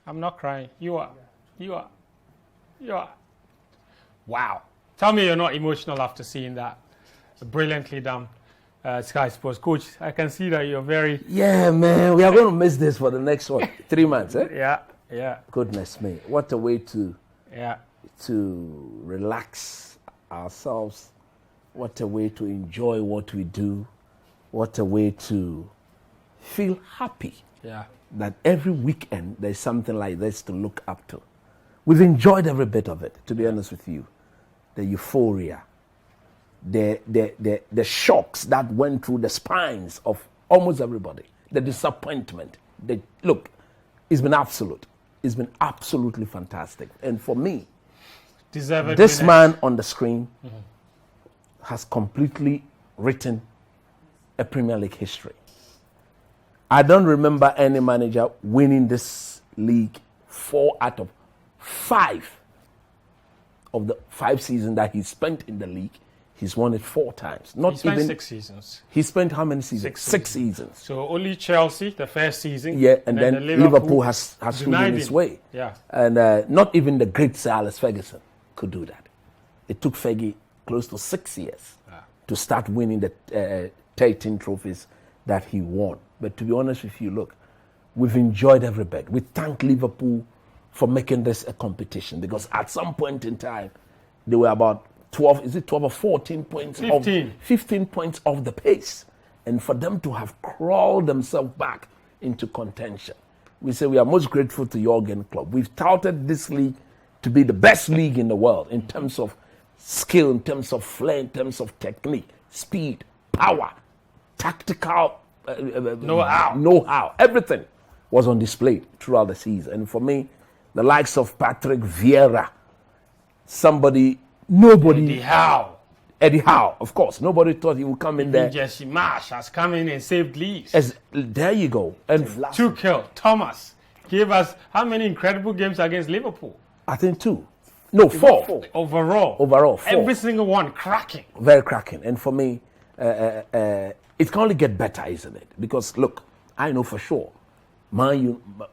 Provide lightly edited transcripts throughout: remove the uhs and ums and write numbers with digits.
I'm not crying. You are. You are. You are. Wow. Tell me you're not emotional after seeing that brilliantly done Sky Sports. Coach, I can see that you're very... Yeah, man. We are going to miss this for the next 3 months, eh? Yeah. Goodness me. What a way to relax ourselves. What a way to enjoy what we do. What a way to feel happy. Yeah. That every weekend there's something like this to look up to. We've enjoyed every bit of it, to be honest with you. The euphoria, the shocks that went through the spines of almost everybody, the disappointment. Look, it's been absolute. It's been absolutely fantastic. And for me, this man on the screen has completely written a Premier League history. I don't remember any manager winning this league 4 out of 5 of the 5 seasons that he spent in the league. He's won it 4 times. He spent 6 seasons. He spent how many seasons? 6 seasons. So only Chelsea, the first season. Yeah, and then Liverpool has stood in his way. Yeah. And not even the great Sir Alex Ferguson could do that. It took Fergie close to 6 years to start winning the 13 trophies that he won. But to be honest with you, look, we've enjoyed every bit. We thank Liverpool for making this a competition, because at some point in time, they were about 12 or 14 points? 15 points off the pace. And for them to have crawled themselves back into contention, we say we are most grateful to Jurgen Klopp. We've touted this league to be the best league in the world in terms of skill, in terms of flair, in terms of technique, speed, power, tactical know-how. Everything was on display throughout the season. And for me, the likes of Patrick Vieira, Eddie Howe, of course. Nobody thought he would come in there. Jesse Marsh has come in and saved leagues. There you go. And Tuchel, Thomas, gave us how many incredible games against Liverpool? I think 2. No, 4. Overall, 4. Every single one cracking. Very cracking. And for me, it can only get better, isn't it? Because, look, I know for sure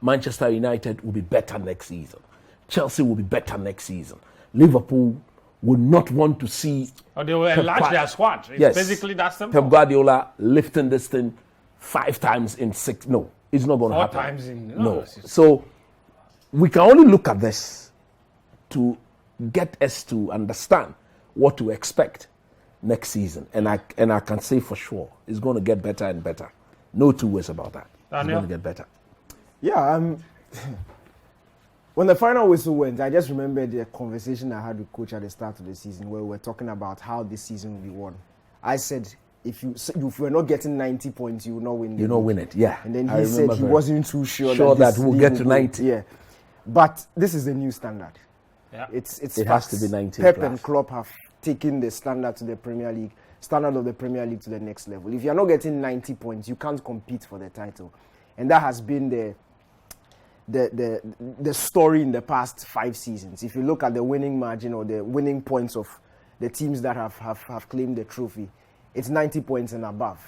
Manchester United will be better next season. Chelsea will be better next season. Liverpool would not want to see... they will enlarge their squad. It's basically that simple. Pep Guardiola lifting this thing 5 times in 6. No, it's not going to happen. 4 times in... No. So, we can only look at this to get us to understand what to expect next season. And I can say for sure, it's going to get better and better. No 2 ways about that. It's going to get better. Yeah, when the final whistle went, I just remembered the conversation I had with Coach at the start of the season, where we were talking about how this season will be won. I said, if you're not getting 90 points, you will not win. You will not win it, yeah. And then he said he wasn't too sure that we'll get to 90. Yeah, but this is the new standard. Yeah, it has to be 90. Pep and Klopp have taken the standard of the Premier League to the next level. If you're not getting 90 points, you can't compete for the title, and that has been the story in the past 5 seasons. If you look at the winning margin or the winning points of the teams that have claimed the trophy, it's 90 points and above.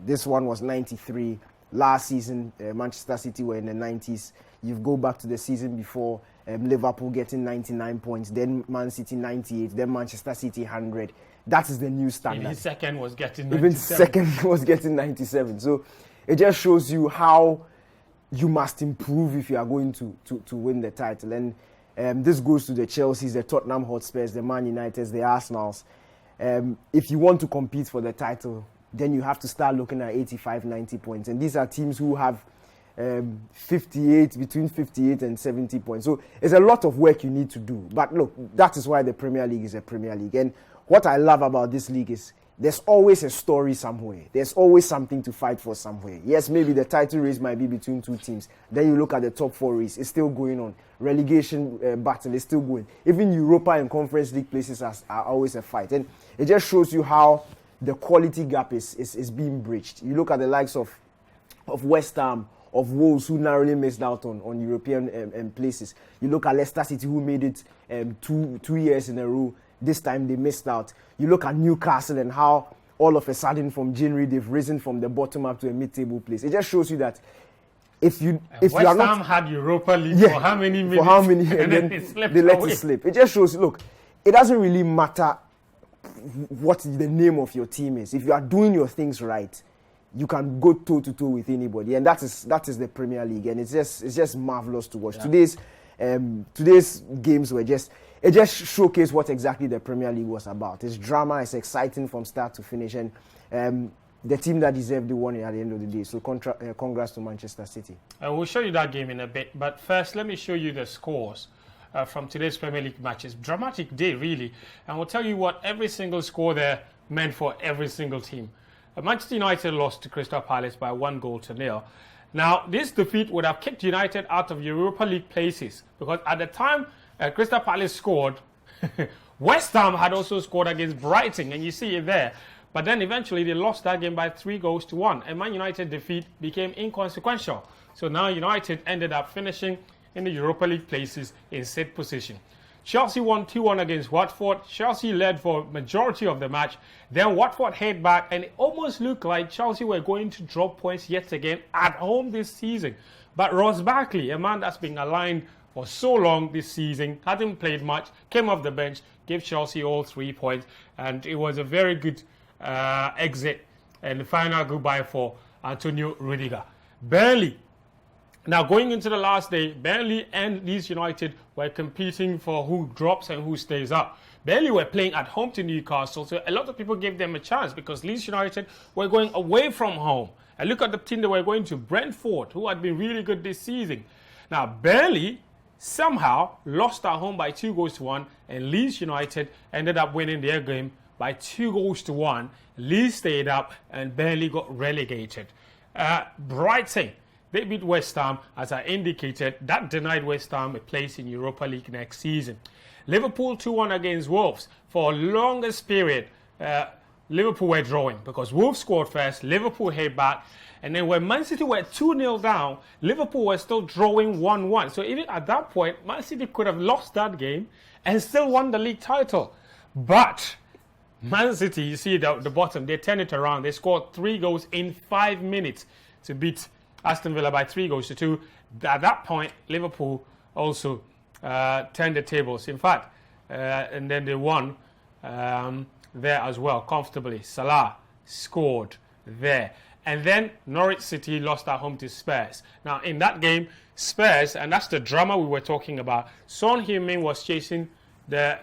This one was 93. Last season, Manchester City were in the 90s. You go back to the season before, Liverpool getting 99 points, then Man City 98, then Manchester City 100. That is the new standard. Even second was getting 97. So it just shows you how you must improve if you are going to win the title. And this goes to the Chelseas, the Tottenham Hotspurs, the Man Uniteds, the Arsenals. If you want to compete for the title, then you have to start looking at 85, 90 points. And these are teams who have between 58 and 70 points. So it's a lot of work you need to do. But look, that is why the Premier League is a Premier League. And what I love about this league is there's always a story somewhere. There's always something to fight for somewhere. Yes, maybe the title race might be between 2 teams. Then you look at the top 4 race. It's still going on. Relegation battle is still going. Even Europa and Conference League places are always a fight. And it just shows you how the quality gap is being breached. You look at the likes of West Ham, of Wolves, who narrowly missed out on European places. You look at Leicester City, who made it 2 years in a row. This time they missed out. You look at Newcastle and how all of a sudden from January they've risen from the bottom up to a mid-table place. It just shows you that if you West are not Ham had Europa League for how many minutes? For how many? And then they let it slip. It just shows. Look, it doesn't really matter what the name of your team is. If you are doing your things right, you can go toe to toe with anybody, and that is the Premier League, and it's just marvelous to watch. Yeah. Today's games were just showcased what exactly the Premier League was about. It's drama, it's exciting from start to finish, and the team that deserved the one at the end of the day. So congrats to Manchester City. We'll show you that game in a bit, but first let me show you the scores from today's Premier League matches. Dramatic day, really, and we'll tell you what every single score there meant for every single team. Manchester United lost to Crystal Palace by 1-0. Now, this defeat would have kicked United out of Europa League places, because at the time Crystal Palace scored, West Ham had also scored against Brighton, and you see it there. But then eventually they lost that game by 3-1, and Man United defeat became inconsequential. So now United ended up finishing in the Europa League places in said position. Chelsea won 2-1 against Watford. Chelsea led for majority of the match. Then Watford head back, and it almost looked like Chelsea were going to drop points yet again at home this season. But Ross Barkley, a man that's been aligned for so long this season, hadn't played much, came off the bench, gave Chelsea all 3 points, and it was a very good exit and the final goodbye for Antonio Rudiger. Burnley, now going into the last day, Burnley and Leeds United were competing for who drops and who stays up. Burnley were playing at home to Newcastle, so a lot of people gave them a chance because Leeds United were going away from home. And look at the team they were going to, Brentford, who had been really good this season. Now Burnley somehow lost at home by 2-1, and Leeds United ended up winning their game by 2-1. Leeds stayed up and Burnley got relegated. Brighton, they beat West Ham, as I indicated. That denied West Ham a place in Europa League next season. Liverpool 2-1 against Wolves. For a longest period, Liverpool were drawing because Wolves scored first, Liverpool head back, and then when Man City were 2-0 down, Liverpool were still drawing 1-1. So even at that point, Man City could have lost that game and still won the league title. But Man City, you see the bottom, they turned it around. They scored 3 goals in 5 minutes to beat Aston Villa by 3-2. At that point, Liverpool also turned the tables. In fact, and then they won there as well, comfortably. Salah scored there. And then Norwich City lost at home to Spurs. Now, in that game, Spurs, and that's the drama we were talking about, Son Heung-min was chasing the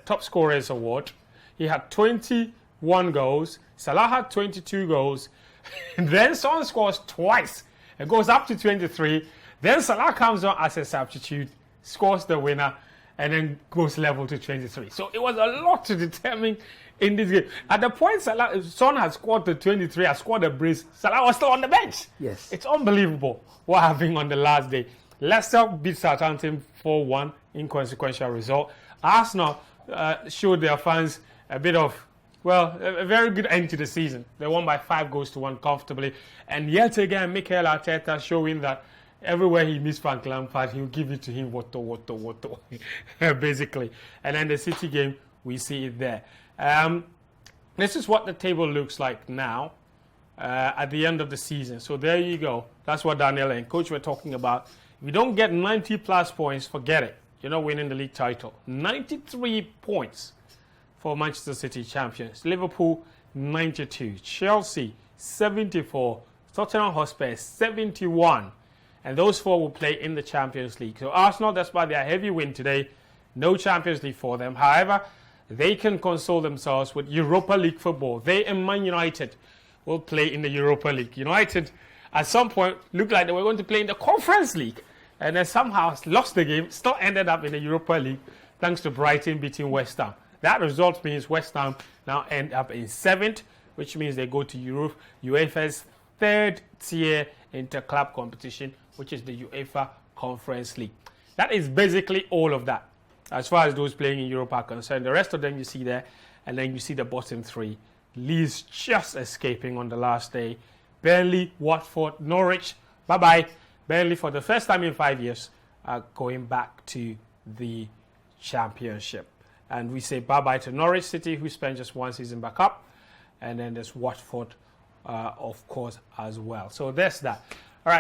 top scorers award. He had 21 goals. Salah had 22 goals. And then Son scores twice. It goes up to 23. Then Salah comes on as a substitute, scores the winner, and then goes level to 23. So it was a lot to determine in this game. At the point Son had scored the 23, had scored a brace, Salah was still on the bench. Yes. It's unbelievable what happened on the last day. Leicester beat Southampton 4-1, inconsequential result. Arsenal showed their fans a bit of, a very good end to the season. They won by 5-1 comfortably. And yet again, Mikel Arteta showing that everywhere he meets Frank Lampard, he'll give it to him, basically. And then the City game, we see it there. This is what the table looks like now at the end of the season. So there you go. That's what Daniel and Coach were talking about. If you don't get 90 plus points, forget it. You're not winning the league title. 93 points for Manchester City champions. Liverpool, 92. Chelsea, 74. Tottenham Hotspur, 71. And those 4 will play in the Champions League. So Arsenal, despite their heavy win today, no Champions League for them. However, they can console themselves with Europa League football. They and Man United will play in the Europa League. United, at some point, looked like they were going to play in the Conference League. And then somehow lost the game, still ended up in the Europa League, thanks to Brighton beating West Ham. That result means West Ham now end up in 7th, which means they go to UEFA's 3rd tier inter-club competition, which is the UEFA Conference League. That is basically all of that, as far as those playing in Europe are concerned. The rest of them you see there, and then you see the bottom 3. Leeds just escaping on the last day. Burnley, Watford, Norwich, bye-bye. Burnley, for the first time in 5 years, are going back to the Championship. And we say bye-bye to Norwich City, who spent just 1 season back up. And then there's Watford, of course, as well. So there's that.